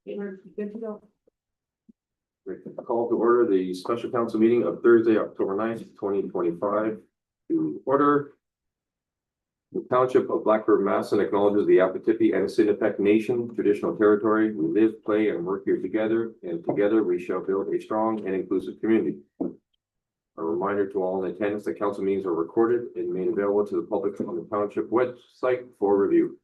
We're good to go. Call to order the special council meeting of Thursday, October 9th, 2025. To order. The Township of Black River, Masson acknowledges the Apatippi and Sinapec Nation traditional territory. We live, play, and work here together, and together we shall build a strong and inclusive community. A reminder to all in attendance that council meetings are recorded and made available to the public on the township website for review.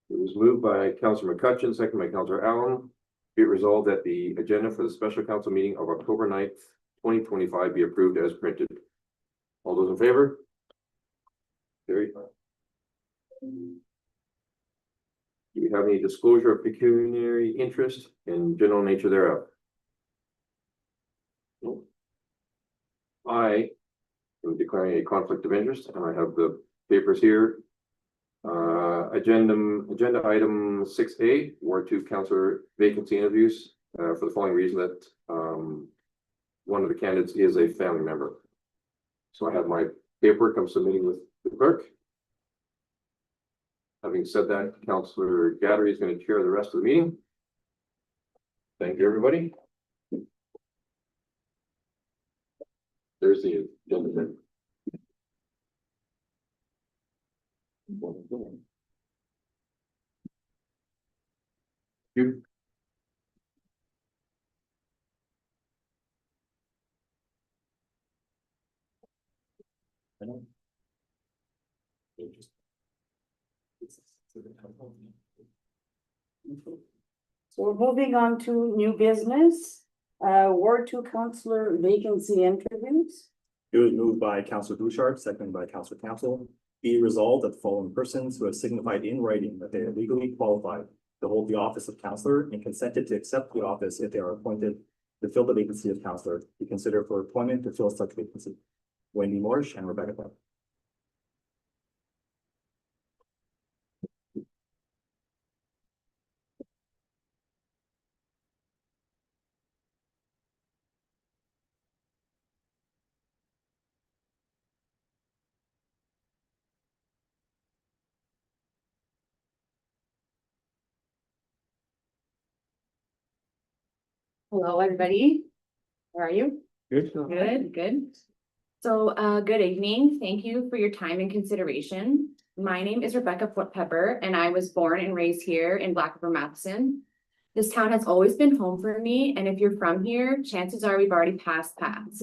It was moved by Councilor McCutcheon, second by Councilor Allen. Be it resolved that the agenda for the special council meeting of October 9th, 2025 be approved as printed. All those in favor? Carried. Do we have any disclosure of pecuniary interest and general nature thereof? No. I am declaring a conflict of interest, and I have the papers here. Agenda item 6A, Ward 2 Councillor vacancy interviews, for the following reason that one of the candidates is a family member. So I have my paperwork I'm submitting with the clerk. Having said that, Councillor Gattery is going to chair the rest of the meeting. Thank you, everybody. There's the agenda. You. So we're moving on to new business, Ward 2 Councillor vacancy interviews. It was moved by Councilor Bouchard, seconded by Councilor Council. Be resolved that the following persons who have signified in writing that they are legally qualified to hold the office of councillor and consented to accept the office if they are appointed to fill the vacancy of councillor, be considered for appointment to fill such vacancy. Wendy Morrish and Rebecca Clark. Hello, everybody. How are you? Good. Good, good. So, good evening. Thank you for your time and consideration. My name is Rebecca Pepper, and I was born and raised here in Black River, Matheson. This town has always been home for me, and if you're from here, chances are we've already passed paths.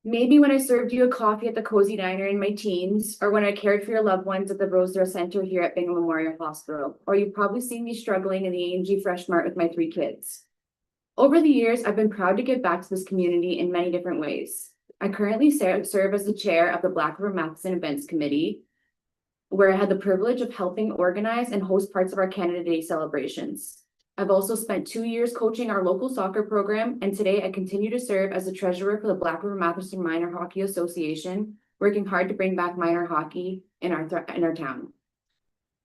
Maybe when I served you a coffee at the Cozy Diner in my teens, or when I cared for your loved ones at the Rosedale Center here at Bingham Memorial Hospital, or you've probably seen me struggling in the A&G Fresh Mart with my 3 kids. Over the years, I've been proud to give back to this community in many different ways. I currently serve as the chair of the Black River Matheson Events Committee, where I had the privilege of helping organize and host parts of our Canada Day celebrations. I've also spent 2 years coaching our local soccer program, and today I continue to serve as the treasurer for the Black River Matheson Minor Hockey Association, working hard to bring back minor hockey in our town.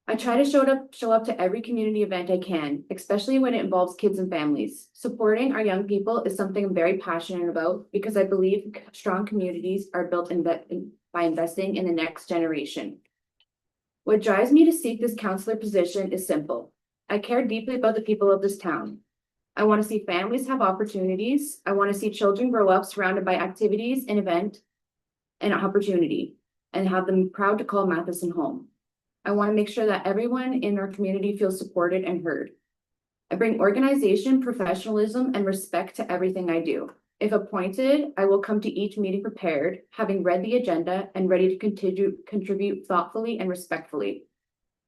I try to show up to every community event I can, especially when it involves kids and families. Supporting our young people is something I'm very passionate about because I believe strong communities are built by investing in the next generation. What drives me to seek this counselor position is simple. I care deeply about the people of this town. I want to see families have opportunities. I want to see children grow up surrounded by activities and event and opportunity, and have them proud to call Matheson home. I want to make sure that everyone in our community feels supported and heard. I bring organization, professionalism, and respect to everything I do. If appointed, I will come to each meeting prepared, having read the agenda and ready to contribute thoughtfully and respectfully.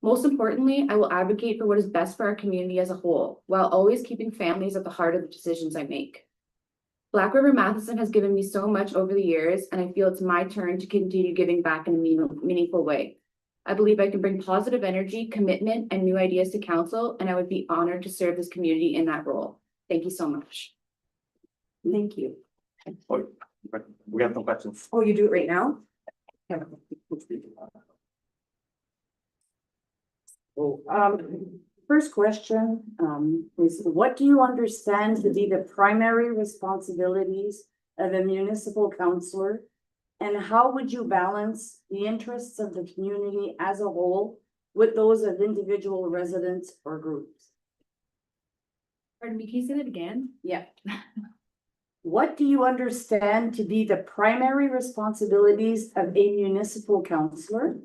Most importantly, I will advocate for what is best for our community as a whole, while always keeping families at the heart of the decisions I make. Black River Matheson has given me so much over the years, and I feel it's my turn to continue giving back in a meaningful way. I believe I can bring positive energy, commitment, and new ideas to council, and I would be honored to serve this community in that role. Thank you so much. Thank you. We have no questions. Oh, you do it right now? First question, is what do you understand to be the primary responsibilities of a municipal councillor? And how would you balance the interests of the community as a whole with those of individual residents or groups? Pardon me, can you say that again? Yeah. What do you understand to be the primary responsibilities of a municipal councillor?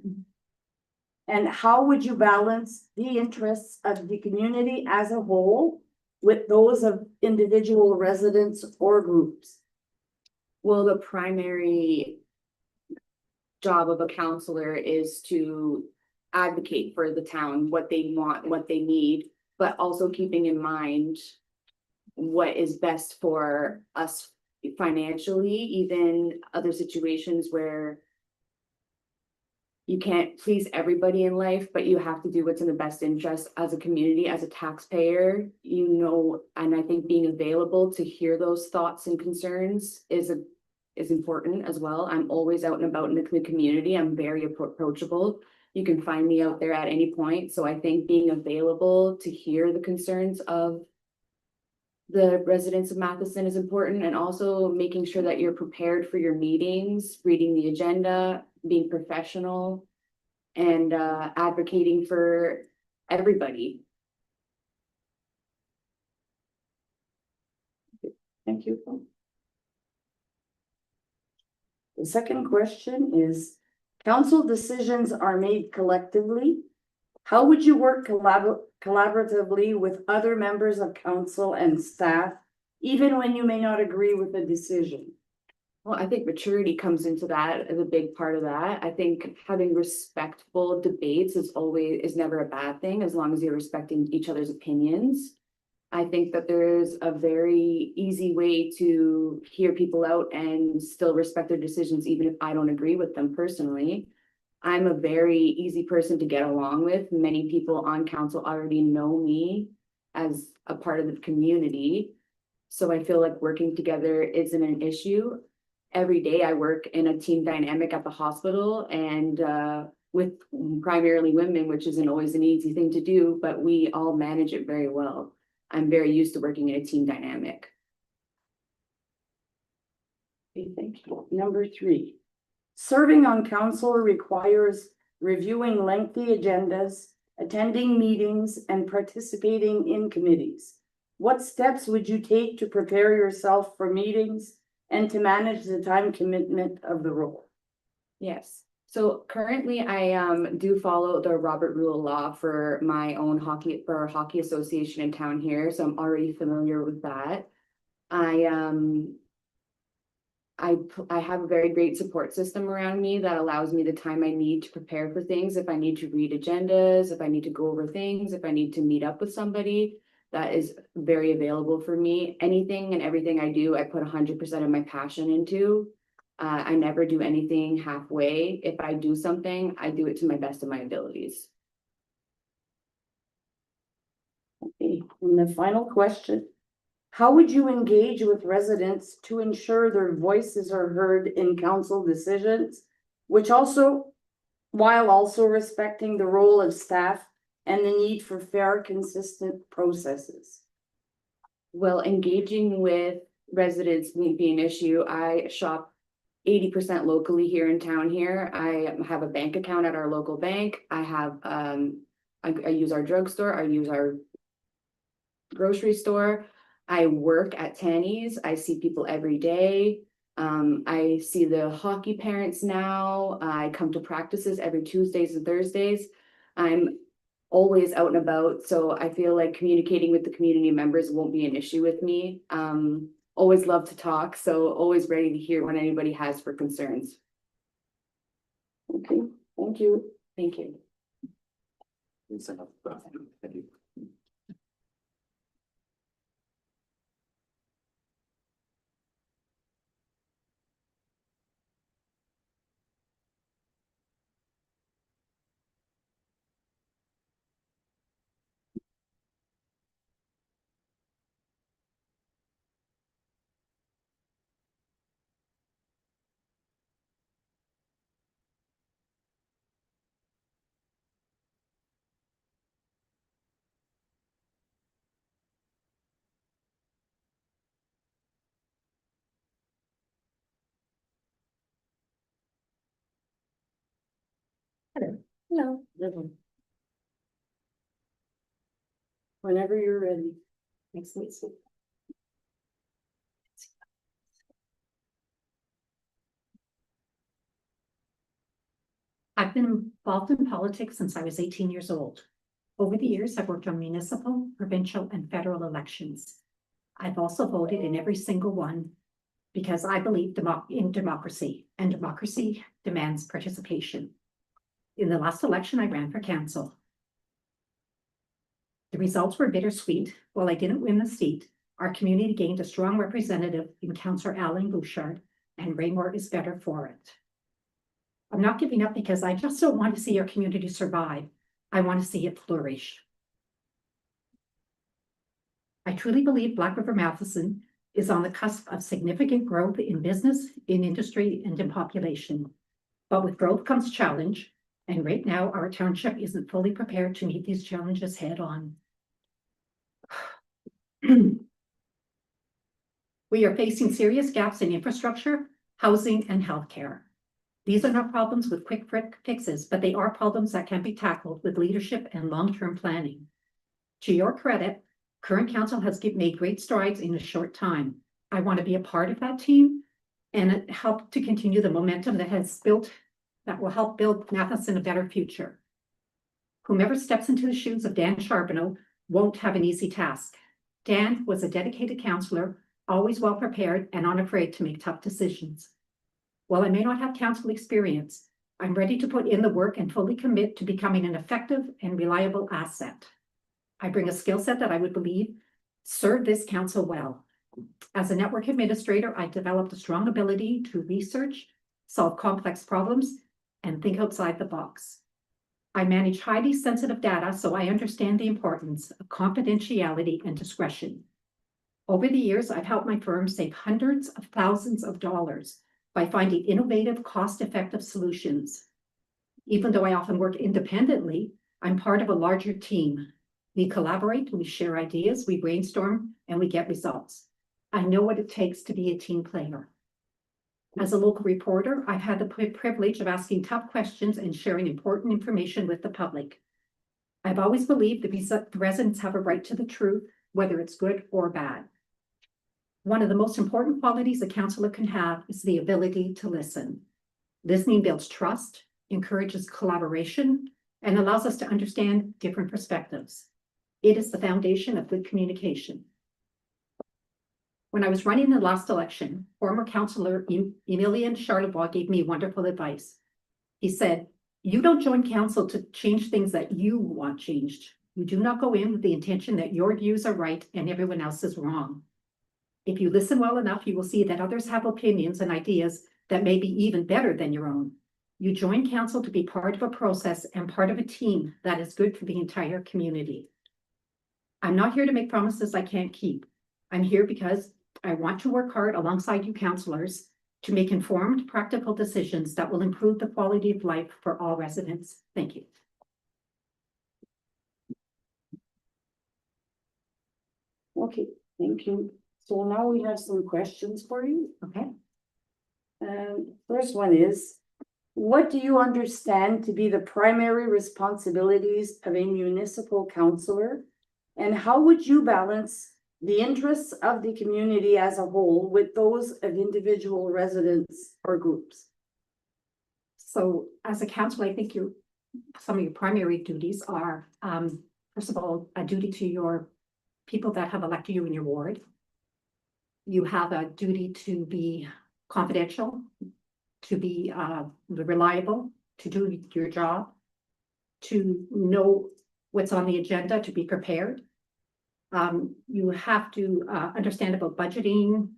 And how would you balance the interests of the community as a whole with those of individual residents or groups? Well, the primary job of a counselor is to advocate for the town, what they want, what they need, but also keeping in mind what is best for us financially, even other situations where you can't please everybody in life, but you have to do what's in the best interest as a community, as a taxpayer, you know, and I think being available to hear those thoughts and concerns is important as well. I'm always out and about in the community. I'm very approachable. You can find me out there at any point. So I think being available to hear the concerns of the residents of Matheson is important, and also making sure that you're prepared for your meetings, reading the agenda, being professional, and advocating for everybody. Thank you. The second question is, council decisions are made collectively. How would you work collaboratively with other members of council and staff, even when you may not agree with the decision? Well, I think maturity comes into that as a big part of that. I think having respectful debates is never a bad thing, as long as you're respecting each other's opinions. I think that there's a very easy way to hear people out and still respect their decisions, even if I don't agree with them personally. I'm a very easy person to get along with. Many people on council already know me as a part of the community. So I feel like working together isn't an issue. Every day I work in a team dynamic at the hospital, and with primarily women, which isn't always an easy thing to do, but we all manage it very well. I'm very used to working in a team dynamic. Okay, thank you. Number 3. Serving on council requires reviewing lengthy agendas, attending meetings, and participating in committees. What steps would you take to prepare yourself for meetings and to manage the time commitment of the role? Yes. So currently I do follow the Robert Rule law for my own our hockey association in town here. So I'm already familiar with that. I have a very great support system around me that allows me the time I need to prepare for things. If I need to read agendas, if I need to go over things, if I need to meet up with somebody, that is very available for me. Anything and everything I do, I put 100% of my passion into. I never do anything halfway. If I do something, I do it to my best of my abilities. Okay, and the final question. How would you engage with residents to ensure their voices are heard in council decisions, while also respecting the role of staff and the need for fair, consistent processes? Well, engaging with residents won't be an issue. I shop 80% locally here in town here. I have a bank account at our local bank. I have I use our drugstore, I use our grocery store. I work at Tanny's. I see people every day. I see the hockey parents now. I come to practices every Tuesdays and Thursdays. I'm always out and about, so I feel like communicating with the community members won't be an issue with me. Always love to talk, so always ready to hear what anybody has for concerns. Okay, thank you. Thank you. Thank you. Hello. Whenever you're ready. Thanks, Lisa. I've been involved in politics since I was 18 years old. Over the years, I've worked on municipal, provincial, and federal elections. I've also voted in every single one because I believe in democracy, and democracy demands participation. In the last election, I ran for council. The results were bittersweet. While I didn't win the seat, our community gained a strong representative in Councillor Alan Bouchard, and Raymore is better for it. I'm not giving up because I just don't want to see our community survive. I want to see it flourish. I truly believe Black River Matheson is on the cusp of significant growth in business, in industry, and in population. But with growth comes challenge, and right now our township isn't fully prepared to meet these challenges head on. We are facing serious gaps in infrastructure, housing, and healthcare. These are not problems with quick fixes, but they are problems that can be tackled with leadership and long-term planning. To your credit, current council has made great strides in a short time. I want to be a part of that team and help to continue the momentum that will help build Matheson a better future. Whomever steps into the shoes of Dan Charbonneau won't have an easy task. Dan was a dedicated councillor, always well prepared and unafraid to make tough decisions. While I may not have council experience, I'm ready to put in the work and fully commit to becoming an effective and reliable asset. I bring a skill set that I would believe serve this council well. As a network administrator, I developed a strong ability to research, solve complex problems, and think outside the box. I manage highly sensitive data, so I understand the importance of confidentiality and discretion. Over the years, I've helped my firm save hundreds of thousands of dollars by finding innovative, cost-effective solutions. Even though I often work independently, I'm part of a larger team. We collaborate, we share ideas, we brainstorm, and we get results. I know what it takes to be a team player. As a local reporter, I've had the privilege of asking tough questions and sharing important information with the public. I've always believed the residents have a right to the truth, whether it's good or bad. One of the most important qualities a councillor can have is the ability to listen. Listening builds trust, encourages collaboration, and allows us to understand different perspectives. It is the foundation of good communication. When I was running the last election, former councillor Emilian Charlebois gave me wonderful advice. He said, "You don't join council to change things that you want changed. You do not go in with the intention that your views are right and everyone else is wrong. If you listen well enough, you will see that others have opinions and ideas that may be even better than your own. You join council to be part of a process and part of a team that is good for the entire community." I'm not here to make promises I can't keep. I'm here because I want to work hard alongside you councillors to make informed, practical decisions that will improve the quality of life for all residents. Thank you. Okay, thank you. So now we have some questions for you. Okay. First one is, what do you understand to be the primary responsibilities of a municipal councillor? And how would you balance the interests of the community as a whole with those of individual residents or groups? So as a council, I think some of your primary duties are, first of all, a duty to your people that have elected you in your ward. You have a duty to be confidential, to be reliable, to do your job, to know what's on the agenda, to be prepared. You have to understand about budgeting,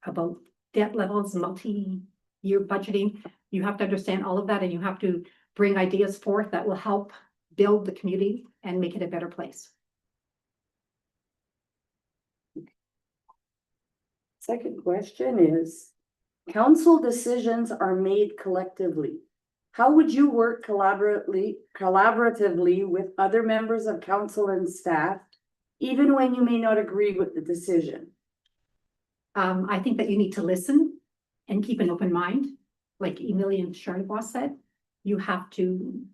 about debt levels, multi-year budgeting. You have to understand all of that, and you have to bring ideas forth that will help build the community and make it a better place. Second question is, council decisions are made collectively. How would you work collaboratively with other members of council and staff, even when you may not agree with the decision? I think that you need to listen and keep an open mind. Like Emilian Charlebois said, you have to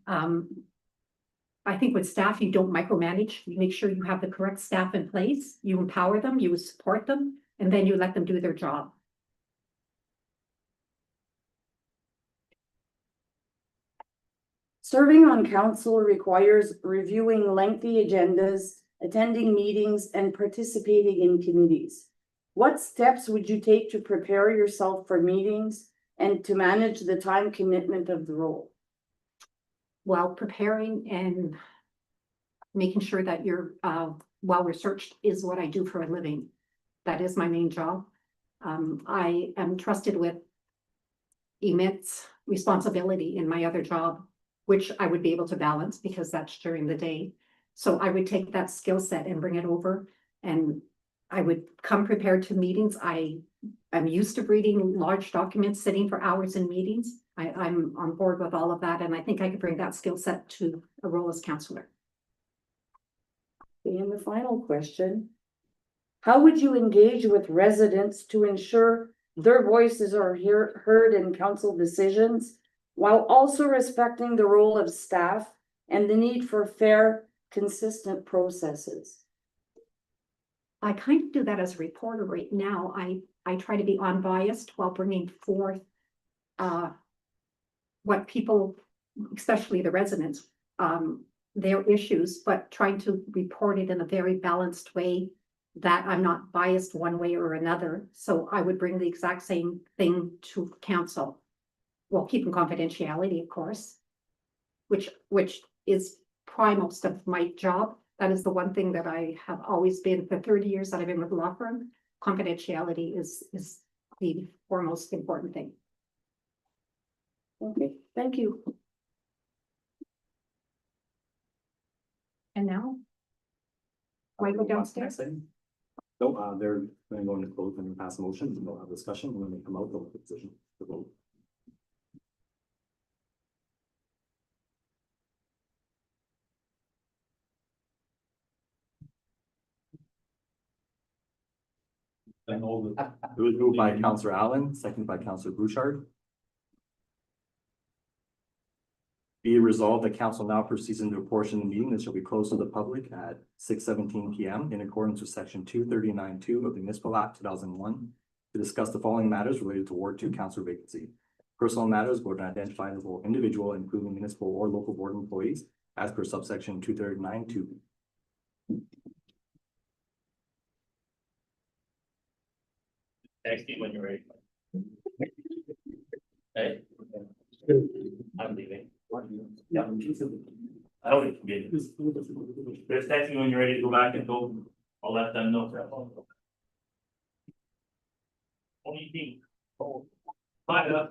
I think with staff, you don't micromanage. You make sure you have the correct staff in place. You empower them, you support them, and then you let them do their job. Serving on council requires reviewing lengthy agendas, attending meetings, and participating in committees. What steps would you take to prepare yourself for meetings and to manage the time commitment of the role? While preparing and making sure that you're well researched is what I do for a living. That is my main job. I am trusted with immense responsibility in my other job, which I would be able to balance because that's during the day. So I would take that skill set and bring it over, and I would come prepared to meetings. I'm used to reading large documents, sitting for hours in meetings. I'm on board with all of that, and I think I could bring that skill set to a role as counselor. And the final question, how would you engage with residents to ensure their voices are heard in council decisions while also respecting the role of staff and the need for fair, consistent processes? I kind of do that as a reporter right now. I try to be unbiased while bringing forth what people, especially the residents, their issues, but trying to report it in a very balanced way that I'm not biased one way or another. So I would bring the exact same thing to council. Well, keeping confidentiality, of course, which is primalist of my job. That is the one thing that I have always been for 30 years that I've been with the law firm. Confidentiality is the foremost important thing. Okay, thank you. And now? Do I go downstairs? No, they're going to close and pass a motion, and they'll have discussion, and when they come out, they'll make a decision to vote. It was moved by Councillor Allen, seconded by Councillor Bouchard. Be it resolved that council now proceeds into a portion of the meeting that shall be closed to the public at 6:17 PM in accordance with section 239(2) of the Municipal Act 2001 to discuss the following matters related to Ward 2 councillor vacancy. Personal matters were identifiable individual, including municipal or local board employees, as per subsection 239(2). Text me when you're ready. Hey, I'm leaving. Yeah. I don't need to be. Just text me when you're ready to go back and go. I'll let them know. Only thing. Bye.